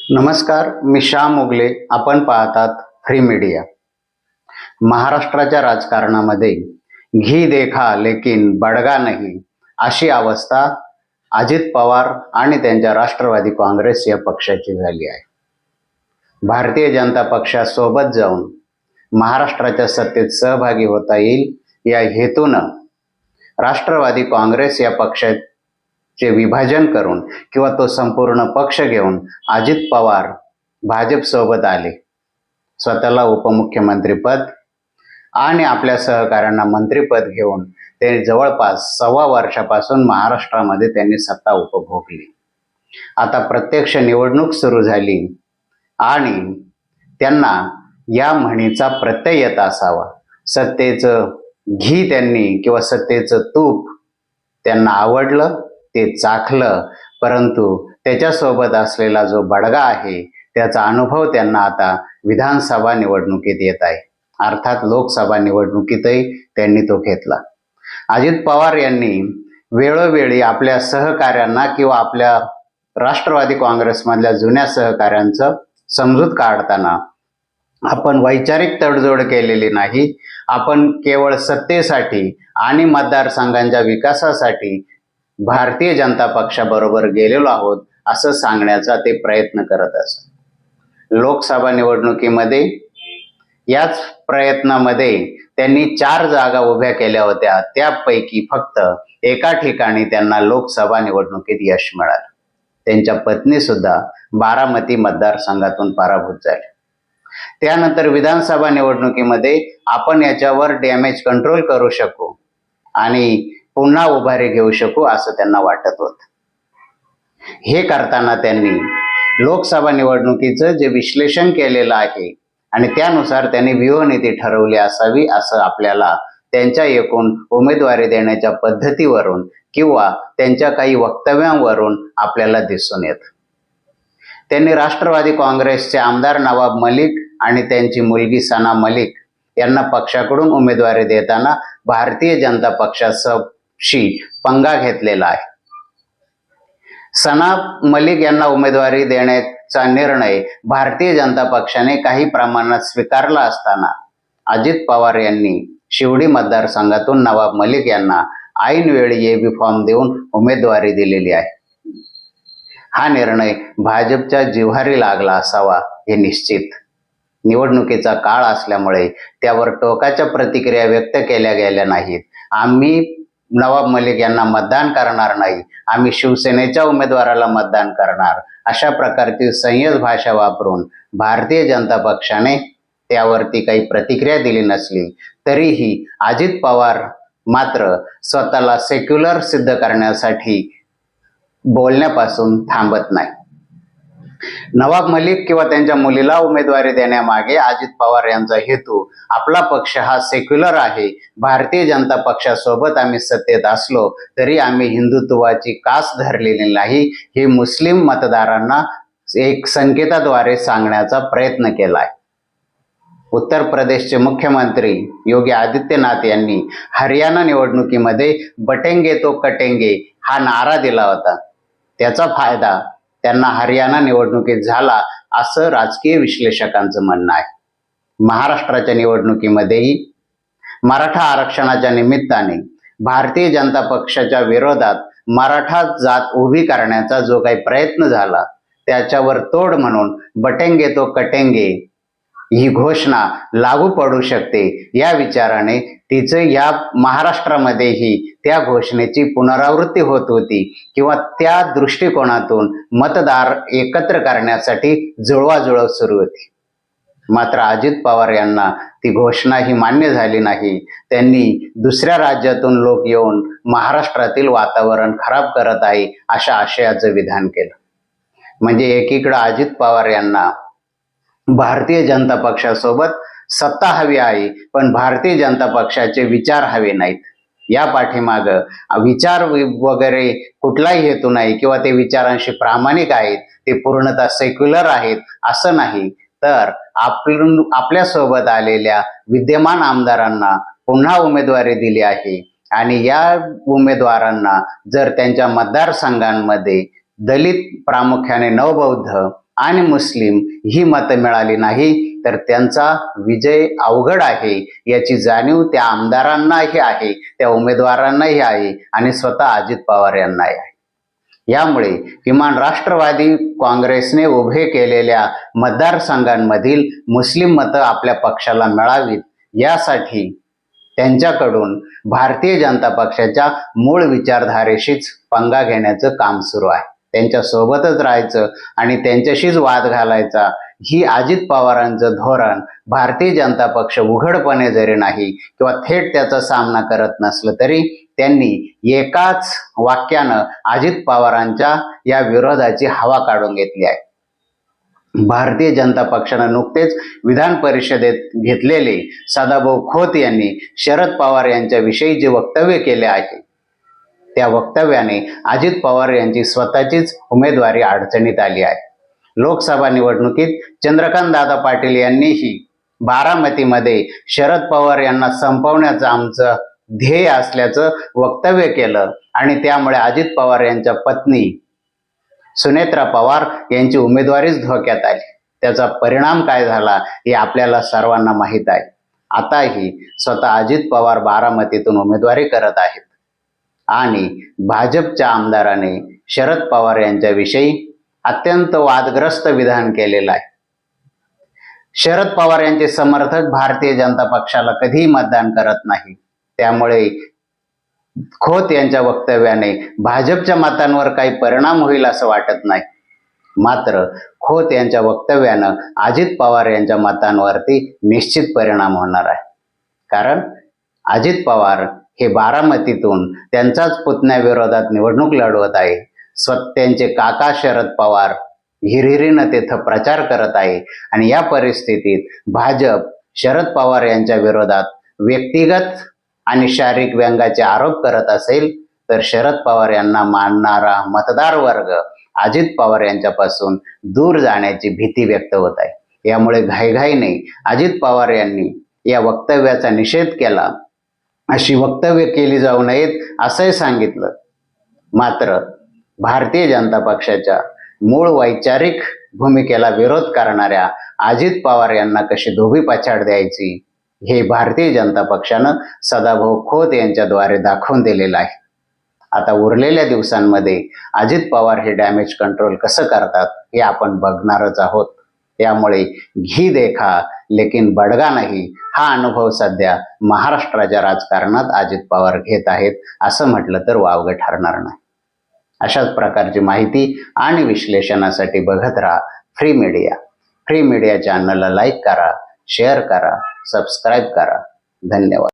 नमस्कार, मी श्याम मोगले. आपण पाहतात फ्री मीडिया. महाराष्ट्राच्या राजकारणामध्ये घी देखा लेकिन बडगा नाही अशी अवस्था अजित पवार आणि त्यांच्या राष्ट्रवादी काँग्रेस या पक्षाची झाली आहे. भारतीय जनता पक्षासोबत जाऊन महाराष्ट्राच्या सत्तेत सहभागी होता येईल या हेतूनं राष्ट्रवादी काँग्रेस या पक्षाचे विभाजन करून किंवा तो संपूर्ण पक्ष घेऊन अजित पवार भाजपसोबत आले. स्वतःला उपमुख्यमंत्रीपद आणि आपल्या सहकाऱ्यांना मंत्रिपद घेऊन ते जवळपास 1.25 वर्षापासून महाराष्ट्रामध्ये त्यांनी सत्ता उपभोगली. आता प्रत्यक्ष निवडणूक सुरू झाली आणि त्यांना या म्हणीचा प्रत्यय येत असावा. सत्तेचं घी त्यांनी किंवा सत्तेचं तूप त्यांना आवडलं, ते चाखलं, परंतु त्याच्यासोबत असलेला जो बडगा आहे त्याचा अनुभव त्यांना आता विधानसभा निवडणुकीत येत आहे. अर्थात लोकसभा निवडणुकीतही त्यांनी तो घेतला. अजित पवार यांनी वेळोवेळी आपल्या सहकाऱ्यांना किंवा आपल्या राष्ट्रवादी काँग्रेसमधल्या जुन्या सहकाऱ्यांचं समजूत काढताना आपण वैचारिक तडजोड केलेली नाही, आपण केवळ सत्तेसाठी आणि मतदारसंघांच्या विकासासाठी भारतीय जनता पक्षाबरोबर गेलेलो आहोत असं सांगण्याचा ते प्रयत्न करत असत. लोकसभा निवडणुकीमध्ये याच प्रयत्नामध्ये त्यांनी 4 जागा उभ्या केल्या होत्या. त्यापैकी फक्त एका ठिकाणी त्यांना लोकसभा निवडणुकीत यश मिळालं. त्यांच्या पत्नी सुद्धा बारामती मतदारसंघातून पराभूत झाल्या. त्यानंतर विधानसभा निवडणुकीमध्ये आपण याच्यावर डॅमेज कंट्रोल करू शकू आणि पुन्हा उभारी घेऊ शकू असं त्यांना वाटत होतं. हे करताना त्यांनी लोकसभा निवडणुकीचं जे विश्लेषण केलेलं आहे आणि त्यानुसार त्यांनी व्यूहनीती ठरवली असावी असं आपल्याला त्यांच्या एकूण उमेदवारी देण्याच्या पद्धतीवरून किंवा त्यांच्या काही वक्तव्यांवरून आपल्याला दिसून येतं. त्यांनी राष्ट्रवादी काँग्रेसचे आमदार नवाब मलिक आणि त्यांची मुलगी सना मलिक यांना पक्षाकडून उमेदवारी देताना भारतीय जनता पक्षाशी पंगा घेतलेला आहे. सना मलिक यांना उमेदवारी देण्याचा निर्णय भारतीय जनता पक्षाने काही प्रमाणात स्वीकारला असताना अजित पवार यांनी शिवडी मतदारसंघातून नवाब मलिक यांना ऐनवेळी एबी फॉर्म देऊन उमेदवारी दिलेली आहे. हा निर्णय भाजपच्या जिव्हारी लागला असावा हे निश्चित. निवडणुकीचा काळ असल्यामुळे त्यावर टोकाच्या प्रतिक्रिया व्यक्त केल्या गेल्या नाहीत. आम्ही नवाब मलिक यांना मतदान करणार नाही, आम्ही शिवसेनेच्या उमेदवाराला मतदान करणार, अशा प्रकारची संयत भाषा वापरून भारतीय जनता पक्षाने त्यावरती काही प्रतिक्रिया दिली नसली तरीही अजित पवार मात्र स्वतःला सेक्युलर सिद्ध करण्यासाठी बोलण्यापासून थांबत नाही. नवाब मलिक किंवा त्यांच्या मुलीला उमेदवारी देण्यामागे अजित पवार यांचा हेतू आपला पक्ष हा सेक्युलर आहे, भारतीय जनता पक्षासोबत आम्ही सत्तेत असलो तरी आम्ही हिंदुत्वाची कास धरलेली नाही, हे मुस्लिम मतदारांना एक संकेताद्वारे सांगण्याचा प्रयत्न केला आहे. उत्तर प्रदेशचे मुख्यमंत्री योगी आदित्यनाथ यांनी हरियाणा निवडणुकीमध्ये बटेंगे तो कटेंगे हा नारा दिला होता. त्याचा फायदा त्यांना हरियाणा निवडणुकीत झाला असं राजकीय विश्लेषकांचं म्हणणं आहे. महाराष्ट्राच्या निवडणुकीमध्येही मराठा आरक्षणाच्या निमित्ताने भारतीय जनता पक्षाच्या विरोधात मराठा जात उभी करण्याचा जो काही प्रयत्न झाला त्याच्यावर तोड म्हणून बटेंगे तो कटेंगे ही घोषणा लागू पडू शकते या विचाराने तिचं या महाराष्ट्रामध्येही त्या घोषणेची पुनरावृत्ती होत होती किंवा त्या दृष्टिकोनातून मतदार एकत्र करण्यासाठी जुळवाजुळव सुरू होती. मात्र अजित पवार यांना ती घोषणा ही मान्य झाली नाही. त्यांनी दुसऱ्या राज्यातून लोक येऊन महाराष्ट्रातील वातावरण खराब करत आहे अशा आशयाचं विधान केलं. म्हणजे एकीकडे अजित पवार यांना भारतीय जनता पक्षासोबत सत्ता हवी आहे, पण भारतीय जनता पक्षाचे विचार हवे नाहीत. या पाठीमाग विचार वगैरे कुठलाही हेतू नाही किंवा ते विचारांशी प्रामाणिक आहेत, ते पूर्णतः सेक्युलर आहेत असं नाही, तर आपल्यासोबत आलेल्या विद्यमान आमदारांना पुन्हा उमेदवारी दिली आहे आणि या उमेदवारांना जर त्यांच्या मतदारसंघांमध्ये दलित प्रामुख्याने नवबौद्ध आणि मुस्लिम ही मतं मिळाली नाही तर त्यांचा विजय अवघड आहे याची जाणीव त्या आमदारांनाही आहे, त्या उमेदवारांनाही आहे आणि स्वतः अजित पवार यांनाही आहे. यामुळे किमान राष्ट्रवादी काँग्रेसने उभे केलेल्या मतदारसंघांमधील मुस्लिम मतं आपल्या पक्षाला मिळावीत यासाठी त्यांच्याकडून भारतीय जनता पक्षाच्या मूळ विचारधारेशीच पंगा घेण्याचं काम सुरू आहे. त्यांच्या सोबतच राहायचं आणि त्यांच्याशीच वाद घालायचा ही अजित पवारांचं धोरण भारतीय जनता पक्ष उघडपणे जरी नाही किंवा थेट त्याचा सामना करत नसलं तरी त्यांनी एकाच वाक्यानं अजित पवारांच्या या विरोधाची हवा काढून घेतली आहे. भारतीय जनता पक्षानं नुकतेच विधान परिषदेत घेतलेले सदाभाऊ खोत यांनी शरद पवार यांच्याविषयी जे वक्तव्य केले आहे त्या वक्तव्याने अजित पवार यांची स्वतःचीच उमेदवारी अडचणीत आली आहे. लोकसभा निवडणुकीत चंद्रकांत दादा पाटील यांनीही बारामतीमध्ये शरद पवार यांना संपवण्याचं आमचं ध्येय असल्याचं वक्तव्य केलं आणि त्यामुळे अजित पवार यांच्या पत्नी सुनेत्रा पवार यांची उमेदवारीच धोक्यात आली. त्याचा परिणाम काय झाला हे आपल्याला सर्वांना माहीत आहे. आताही स्वतः अजित पवार बारामतीतून उमेदवारी करत आहेत आणि भाजपच्या आमदाराने शरद पवार यांच्याविषयी अत्यंत वादग्रस्त विधान केलेलं आहे. शरद पवार यांचे समर्थक भारतीय जनता पक्षाला कधीही मतदान करत नाही. त्यामुळे खोत यांच्या वक्तव्याने भाजपच्या मतांवर काही परिणाम होईल असं वाटत नाही. मात्र खोत यांच्या वक्तव्यानं अजित पवार यांच्या मतांवरती निश्चित परिणाम होणार आहे. कारण अजित पवार हे बारामतीतून त्यांचाच पुतण्याविरोधात निवडणूक लढवत आहे. त्यांचे काका शरद पवार हिरिरीनं तिथं प्रचार करत आहे आणि या परिस्थितीत भाजप शरद पवार यांच्या विरोधात व्यक्तिगत आणि शारीरिक व्यंगाचे आरोप करत असेल तर शरद पवार यांना मानणारा मतदार वर्ग अजित पवार यांच्यापासून दूर जाण्याची भीती व्यक्त होत आहे. यामुळे घाईघाईने अजित पवार यांनी या वक्तव्याचा निषेध केला. अशी वक्तव्य केली जाऊ नयेत असंही सांगितलं. मात्र भारतीय जनता पक्षाच्या मूळ वैचारिक भूमिकेला विरोध करणाऱ्या अजित पवार यांना कशी धोबी पछाड द्यायची हे भारतीय जनता पक्षानं सदाभाऊ खोत यांच्याद्वारे दाखवून दिलेलं आहे. आता उरलेल्या दिवसांमध्ये अजित पवार हे डॅमेज कंट्रोल कसं करतात हे आपण बघणारच आहोत. यामुळे घी देखा लेकिन बडगा नाही हा अनुभव सध्या महाराष्ट्राच्या राजकारणात अजित पवार घेत आहेत असं म्हटलं तर वावगं ठरणार नाही. अशाच प्रकारची माहिती आणि विश्लेषणासाठी बघत राहा फ्री मीडिया. फ्री मीडिया चॅनलला लाईक करा, शेअर करा, सबस्क्राईब करा. धन्यवाद.